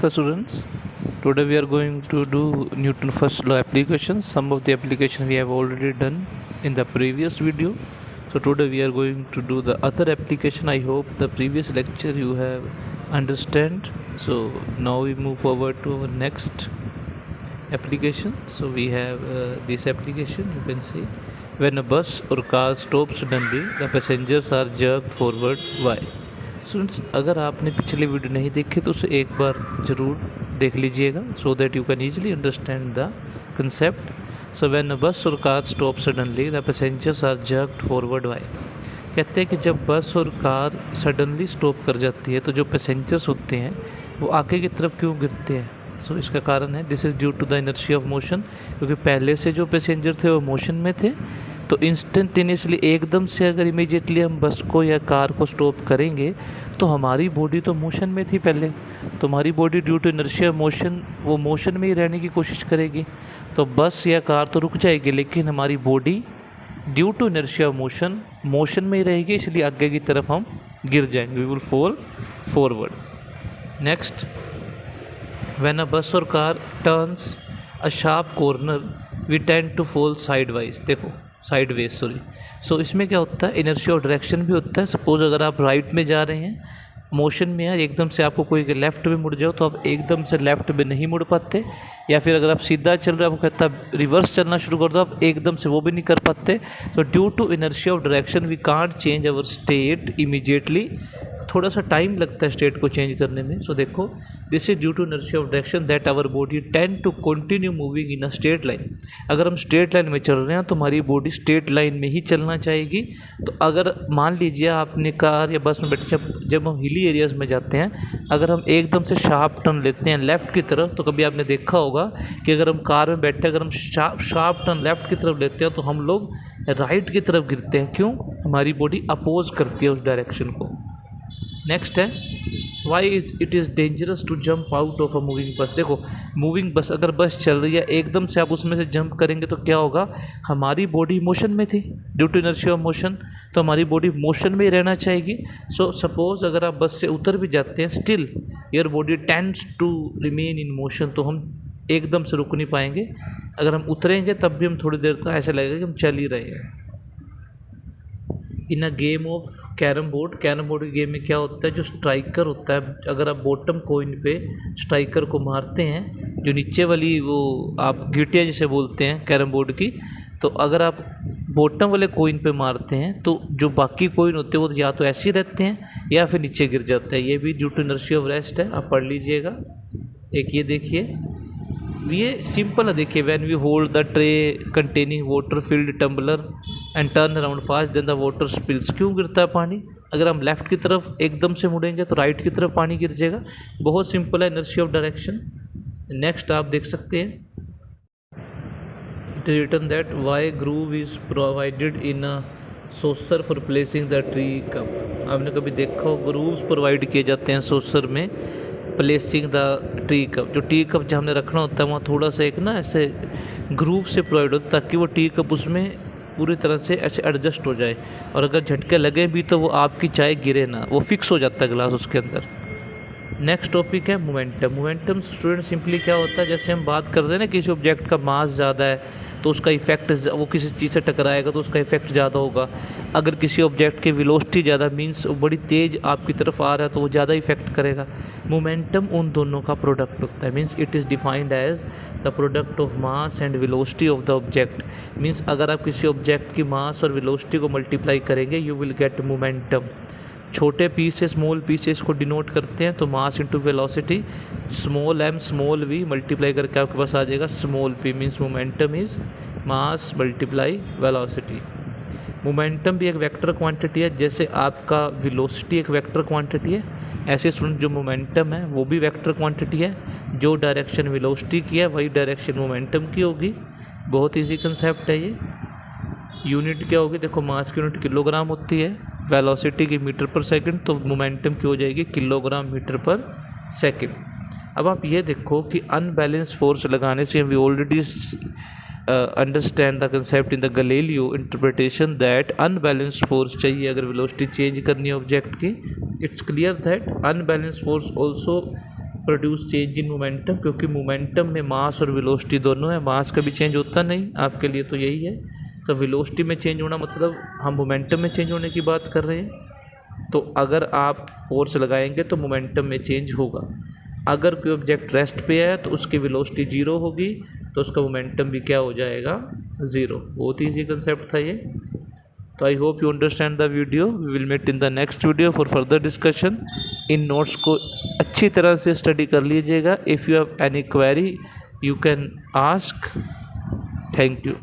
Namaste students. Today we are going to do Newton first law applications. Some of the application we have already done in the previous video. So today we are going to do the other application. I hope the previous lecture you have understand. So now we move forward to our next application. So we have this application. You can see when a bus or car stops suddenly, the passengers are jerked forward. Why? Students, अगर आपने पिछले video नहीं देखे तो उसे एक बार ज़रूर देख लीजिएगा so that you can easily understand the concept. So when a bus और car stop suddenly the passengers are jerked forward. Why? कहते हैं कि जब बस और कार सडनली स्टॉप कर जाती है तो जो पैसेंजर्स होते हैं वो आगे की तरफ क्यों गिरते हैं. सो इसका कारण है this is due to the inertia of motion, क्योंकि पहले से जो पैसेंजर थे वो मोशन में थे. तो इंस्टेंटेनियसली एकदम से अगर इमीडिएटली हम बस को या कार को स्टॉप करेंगे तो हमारी बॉडी तो मोशन में थी पहले, तो हमारी body due to inertia motion वो मोशन में ही रहने की कोशिश करेगी. तो बस या कार तो रुक जाएगी लेकिन हमारी body due to inertia motion motion में ही रहेगी, इसलिए आगे की तरफ हम गिर जाएंगे. We will fall forward. Next, when a bus और car turns a sharp corner we tend to fall sideways. देखो साइडवेज सॉरी. सो इसमें क्या होता है, इनर्शिया और डायरेक्शन भी होता है. सपोज अगर आप राइट में जा रहे हैं मोशन में है, एकदम से आपको कोई लेफ़्ट में मुड़ जाओ तो आप एकदम से लेफ़्ट में नहीं मुड़ पाते, या फिर अगर आप सीधा चल रहे हो आपको कहता है रिवर्स चलना शुरू कर दो, आप एकदम से वो भी नहीं कर पाते. तो due to inertia of direction we can't change our state immediately. थोड़ा सा टाइम लगता है स्टेट को चेंज करने में. सो देखो this is due to inertia of direction that our body tend to continue moving in a straight line. अगर हम स्ट्रेट लाइन में चल रहे हैं तो हमारी बॉडी स्ट्रेट लाइन में ही चलना चाहेगी. तो अगर मान लीजिए आपने कार या बस में बैठे, जब हम हिली एरियाज़ में जाते हैं अगर हम एकदम से शार्प टर्न लेते हैं लेफ़्ट की तरफ, तो कभी आपने देखा होगा कि अगर हम कार में बैठे अगर हम शार्प टर्न लेफ़्ट की तरफ लेते हैं तो हम लोग राइट की तरफ गिरते हैं. क्यों? हमारी बॉडी अपोज करती है उस डायरेक्शन को. नेक्स्ट है why it is dangerous to jump out of a moving bus. देखो मूविंग बस, अगर बस चल रही है एकदम से आप उसमें से जंप करेंगे तो क्या होगा, हमारी बॉडी मोशन में थी due to inertia of motion, तो हमारी बॉडी मोशन में ही रहना चाहेगी. सो सपोज अगर आप बस से उतर भी जाते हैं still your body tends to remain in motion, तो हम एकदम से रुक नहीं पाएंगे. अगर हम उतरेंगे तब भी हम थोड़ी देर तक ऐसा लगेगा कि हम चल ही रहे हैं. In a game of carrom board के गेम में क्या होता है, जो स्ट्राइकर होता है अगर आप बॉटम कॉइन पे स्ट्राइकर को मारते हैं, जो नीचे वाली वो आप गिटिया जिसे बोलते हैं कैरम बोर्ड की, तो अगर आप बॉटम वाले कॉइन पे मारते हैं तो जो बाकी कॉइन होते हैं वो या तो ऐसे ही रहते हैं या फिर नीचे गिर जाते हैं. ये भी due to inertia of rest है, आप पढ़ लीजिएगा. एक ये देखिए, ये सिंपल है. देखिए when we hold the tray containing water filled tumbler and turn around fast then the water spills. क्यों गिरता है पानी? अगर हम लेफ़्ट की तरफ एकदम से मुड़ेंगे तो राइट की तरफ पानी गिर जाएगा. बहुत सिंपल है, इनर्शिया ऑफ डायरेक्शन. नेक्स्ट आप देख सकते हैं it is written that Y groove is provided in a saucer for placing the tea cup. आपने कभी देखा हो ग्रूव्स प्रोवाइड किए जाते हैं सोसर में प्लेसिंग द टी कप. जो टी कप जहाँ हमने रखना होता है वहाँ थोड़ा सा एक ना ऐसे ग्रूव से प्रोवाइड होता है ताकि वो टी कप उसमें पूरी तरह से ऐसे एडजस्ट हो जाए, और अगर झटके लगे भी तो वो आपकी चाय गिरे ना, वो फिक्स हो जाता है ग्लास उसके अंदर. नेक्स्ट टॉपिक है मोमेंटम. मोमेंटम स्टूडेंट सिंपली क्या होता है, जैसे हम बात करते हैं ना किसी ऑब्जेक्ट का मास ज़्यादा है तो उसका इफेक्ट, वो किसी चीज़ से टकराएगा तो उसका इफेक्ट ज़्यादा होगा. अगर किसी ऑब्जेक्ट की वेलोसिटी ज़्यादा मींस बड़ी तेज़ आपकी तरफ आ रहा है तो वो ज़्यादा इफेक्ट करेगा. मोमेंटम उन दोनों का प्रोडक्ट होता है. Means it is defined as the product of mass and velocity of the object. Means अगर आप किसी ऑब्जेक्ट की मास और वेलोसिटी को मल्टीप्लाई करेंगे यू विल गेट मोमेंटम. छोटे पी से स्मॉल पी से इसको डिनोट करते हैं, तो mass into velocity small M small V multiply करके आपके पास आ जाएगा small P. Means momentum is mass multiply velocity. Momentum भी एक वेक्टर क्वांटिटी है, जैसे आपका वेलोसिटी एक वेक्टर क्वांटिटी है ऐसे स्टूडेंट जो मोमेंटम है वो भी वेक्टर क्वांटिटी है. जो डायरेक्शन वेलोसिटी की है वही डायरेक्शन मोमेंटम की होगी. बहुत ईजी कंसेप्ट है ये. यूनिट क्या होगी, देखो मास की यूनिट किलोग्राम होती है, वेलोसिटी की मीटर पर सेकंड, तो मोमेंटम की हो जाएगी किलोग्राम मीटर पर सेकंड. अब आप ये देखो कि अनबैलेंस फोर्स लगाने से we already understand the concept in the Galileo interpretation that unbalance force चाहिए अगर वेलोसिटी चेंज करनी है ऑब्जेक्ट की. It's clear that unbalance force also produce change in momentum, क्योंकि मोमेंटम में मास और वेलोसिटी दोनों है, मास कभी चेंज होता नहीं आपके लिए, तो यही है। तो वेलोसिटी में चेंज होना मतलब हम मोमेंटम में चेंज होने की बात कर रहे हैं। तो अगर आप फोर्स लगाएंगे तो मोमेंटम में चेंज होगा। अगर कोई ऑब्जेक्ट रेस्ट पे है तो उसकी वेलोसिटी 0 होगी, तो उसका मोमेंटम भी क्या हो जाएगा, 0। बहुत ईजी कंसेप्ट था ये। तो I hope you understand the video. We will meet in the next video for further discussion. इन नोट्स को अच्छी तरह से स्टडी कर लीजिएगा। If you have any query you can ask. Thank you.